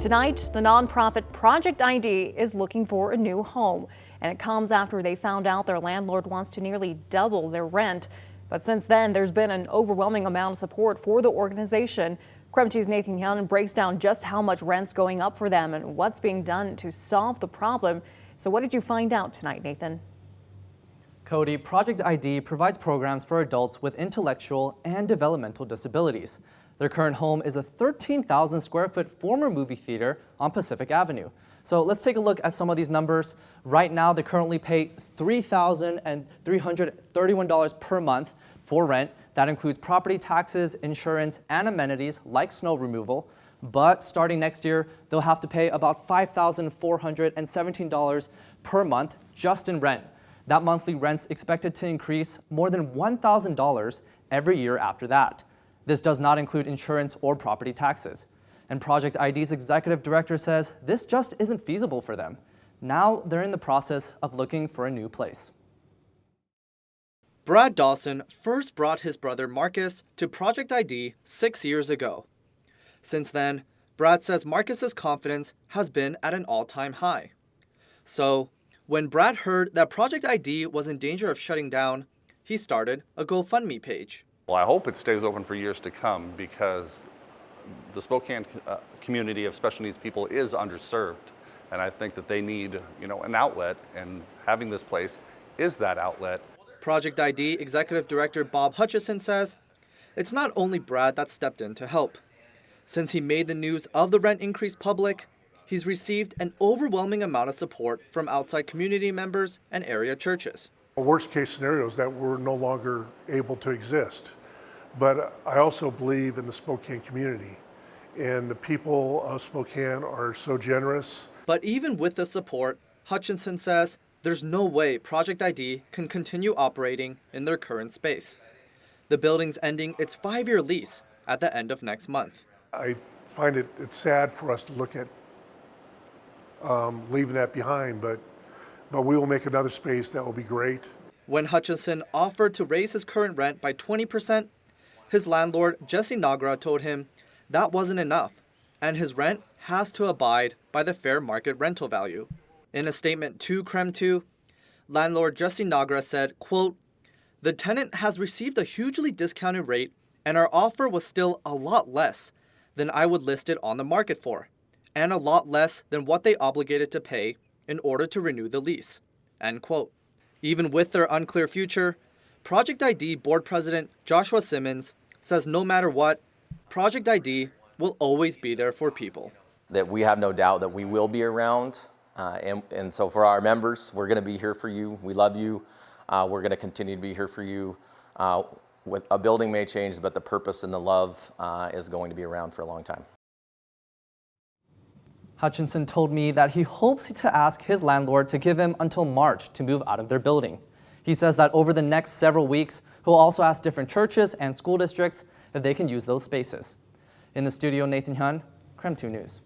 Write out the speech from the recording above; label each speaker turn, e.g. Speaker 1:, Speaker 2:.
Speaker 1: Tonight, the nonprofit Project ID is looking for a new home, and it comes after they found out their landlord wants to nearly double their rent. But since then, there's been an overwhelming amount of support for the organization. KREM 2's Nathan Young breaks down just how much rent's going up for them and what's being done to solve the problem. So what did you find out tonight, Nathan?
Speaker 2: Cody, Project ID provides programs for adults with intellectual and developmental disabilities. Their current home is a 13,000 square foot former movie theater on Pacific Avenue. So let's take a look at some of these numbers. Right now, they currently pay $3,331 per month for rent. That includes property taxes, insurance, and amenities like snow removal. But starting next year, they'll have to pay about $5,417 per month just in rent. That monthly rent's expected to increase more than $1,000 every year after that. This does not include insurance or property taxes. And Project ID's executive director says this just isn't feasible for them. Now they're in the process of looking for a new place.
Speaker 3: Brad Dawson first brought his brother Marcus to Project ID 6 years ago. Since then, Brad says Marcus's confidence has been at an all-time high. So, when Brad heard that Project ID was in danger of shutting down, he started a GoFundMe page.
Speaker 4: Well, I hope it stays open for years to come because the Spokane community of special needs people is underserved. And I think that they need, an outlet, and having this place is that outlet.
Speaker 3: Project ID Executive Director Bob Hutchison says it's not only Brad that stepped in to help. Since he made the news of the rent increase public, he's received an overwhelming amount of support from outside community members and area churches.
Speaker 5: A worst case scenario is that we're no longer able to exist. But I also believe in the Spokane community, and the people of Spokane are so generous.
Speaker 3: But even with the support, Hutchinson says there's no way Project ID can continue operating in their current space. The building's ending its 5-year lease at the end of next month.
Speaker 5: I find it's sad for us to look at leaving that behind, but we will make another space that will be great.
Speaker 3: When Hutchinson offered to raise his current rent by 20%, his landlord, Jesse Nagra, told him that wasn't enough, and his rent has to abide by the fair market rental value. In a statement to KREM 2, landlord Jesse Nagra said, quote, "The tenant has received a hugely discounted rate, and our offer was still a lot less than I would list it on the market for, and a lot less than what they obligated to pay in order to renew the lease." End quote. Even with their unclear future, Project ID board president Joshua Simmons says no matter what, Project ID will always be there for people.
Speaker 6: That we have no doubt that we will be around, and so for our members, we're going to be here for you. We love you. We're going to continue to be here for you. With a building may change, but the purpose and the love is going to be around for a long time.
Speaker 2: Hutchinson told me that he hopes to ask his landlord to give him until March to move out of their building. He says that over the next several weeks, he'll also ask different churches and school districts if they can use those spaces. In the studio, Nathan Young, KREM 2 News.